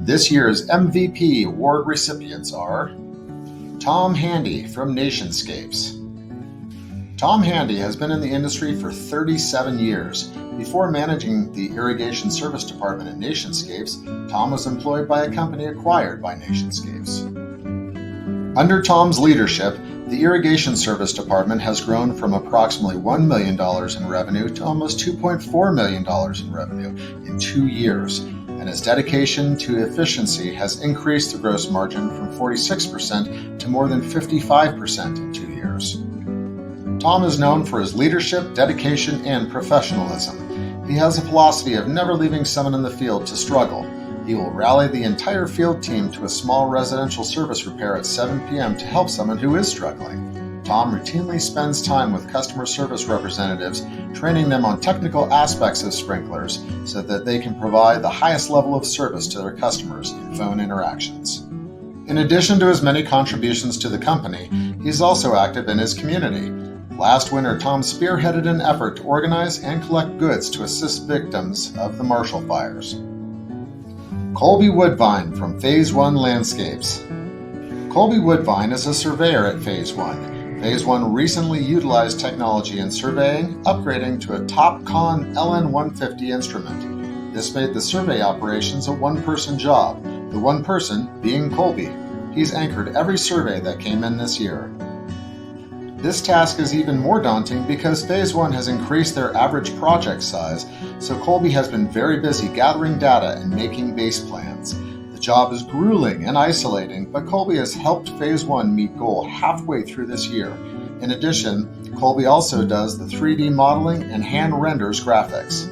This year's MVP award recipients are Tom Handy from Nationscapes. Tom Handy has been in the industry for 37 years. Before managing the irrigation service department at Nationscapes, Tom was employed by a company acquired by Nationscapes. Under Tom's leadership, the irrigation service department has grown from approximately $1 million in revenue to almost $2.4 million in revenue in 2 years, and his dedication to efficiency has increased the gross margin from 46% to more than 55% in 2 years. Tom is known for his leadership, dedication, and professionalism. He has a philosophy of never leaving someone in the field to struggle. He will rally the entire field team to a small residential service repair at 7 p.m. to help someone who is struggling. Tom routinely spends time with customer service representatives, training them on technical aspects of sprinklers so that they can provide the highest level of service to their customers in phone interactions. In addition to his many contributions to the company, he's also active in his community. Last winter, Tom spearheaded an effort to organize and collect goods to assist victims of the Marshall fires. Colby Woodvine from Phase 1 Landscapes. Colby Woodvine is a surveyor at Phase 1. Phase 1 recently utilized technology in surveying, upgrading to a TopCon LN150 instrument. This made the survey operations a one-person job, the one person being Colby. He's anchored every survey that came in this year. This task is even more daunting because Phase 1 has increased their average project size, so Colby has been very busy gathering data and making base plans. The job is grueling and isolating, but Colby has helped Phase 1 meet goal halfway through this year. In addition, Colby also does the 3D modeling and hand renders graphics.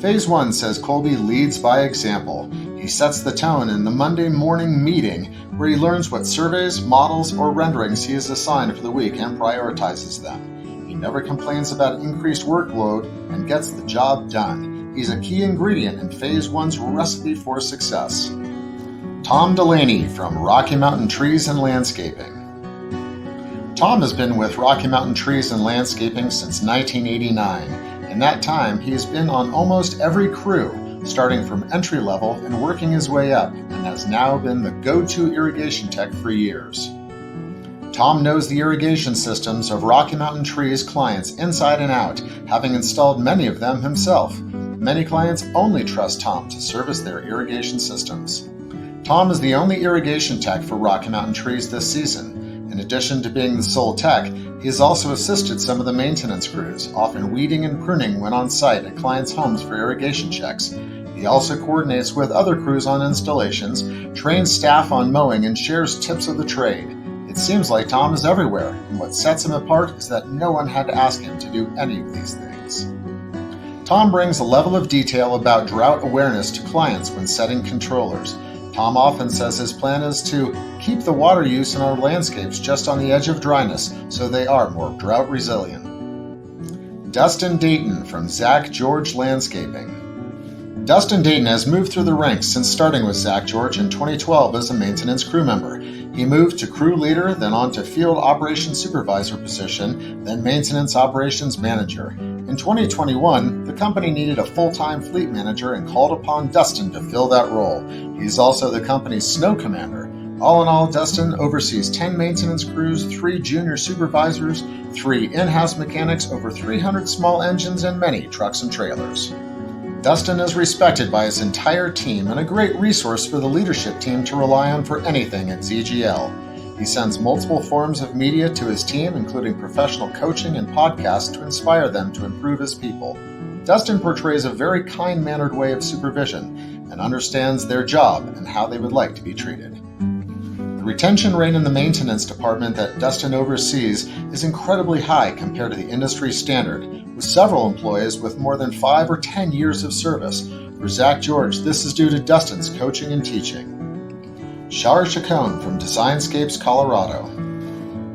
Phase 1 says Colby leads by example. He sets the tone in the Monday morning meeting where he learns what surveys, models, or renderings he is assigned for the week and prioritizes them. He never complains about increased workload and gets the job done. He's a key ingredient in Phase 1's recipe for success. Tom Delaney from Rocky Mountain Trees and Landscaping. Tom has been with Rocky Mountain Trees and Landscaping since 1989. In that time, he has been on almost every crew, starting from entry level and working his way up, and has now been the go-to irrigation tech for years. Tom knows the irrigation systems of Rocky Mountain Trees clients inside and out, having installed many of them himself. Many clients only trust Tom to service their irrigation systems. Tom is the only irrigation tech for Rocky Mountain Trees this season. In addition to being the sole tech, he has also assisted some of the maintenance crews, often weeding and pruning when on site at clients' homes for irrigation checks. He also coordinates with other crews on installations, trains staff on mowing, and shares tips of the trade. It seems like Tom is everywhere, and what sets him apart is that no one had to ask him to do any of these things. Tom brings a level of detail about drought awareness to clients when setting controllers. Tom often says his plan is to keep the water use in our landscapes just on the edge of dryness so they are more drought resilient. Dustin Deaton from Zach George Landscaping. Dustin Deaton has moved through the ranks since starting with Zach George in 2012 as a maintenance crew member. He moved to crew leader, then on to field operations supervisor position, then maintenance operations manager. In 2021, the company needed a full-time fleet manager and called upon Dustin to fill that role. He's also the company's snow commander. All in all, Dustin oversees 10 maintenance crews, 3 junior supervisors, 3 in-house mechanics, over 300 small engines, and many trucks and trailers. Dustin is respected by his entire team and a great resource for the leadership team to rely on for anything at ZGL. He sends multiple forms of media to his team, including professional coaching and podcasts to inspire them to improve as people. Dustin portrays a very kind-mannered way of supervision and understands their job and how they would like to be treated. The retention rate in the maintenance department that Dustin oversees is incredibly high compared to the industry standard, with several employees with more than 5 or 10 years of service. For Zach George, this is due to Dustin's coaching and teaching. Char Chacon from Designscapes, Colorado.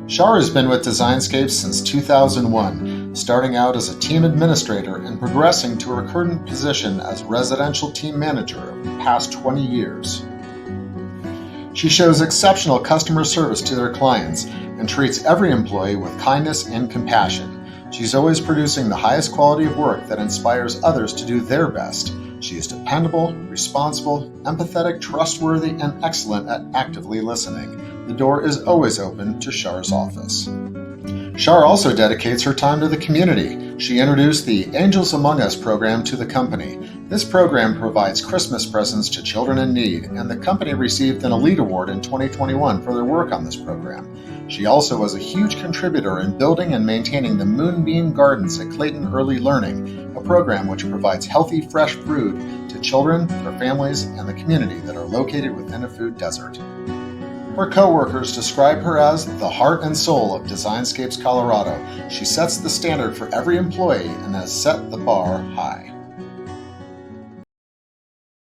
Char has been with Designscapes since 2001, starting out as a team administrator and progressing to her current position as residential team manager over the past 20 years. She shows exceptional customer service to their clients and treats every employee with kindness and compassion. She's always producing the highest quality of work that inspires others to do their best. She is dependable, responsible, empathetic, trustworthy, and excellent at actively listening. The door is always open to Char's office. Char also dedicates her time to the community. She introduced the Angels Among Us program to the company. This program provides Christmas presents to children in need, and the company received an Elite Award in 2021 for their work on this program. She also was a huge contributor in building and maintaining the Moonbeam Gardens at Clayton Early Learning, a program which provides healthy, fresh food to children, their families, and the community that are located within a food desert. Her co-workers describe her as the heart and soul of Designscapes Colorado. She sets the standard for every employee and has set the bar high.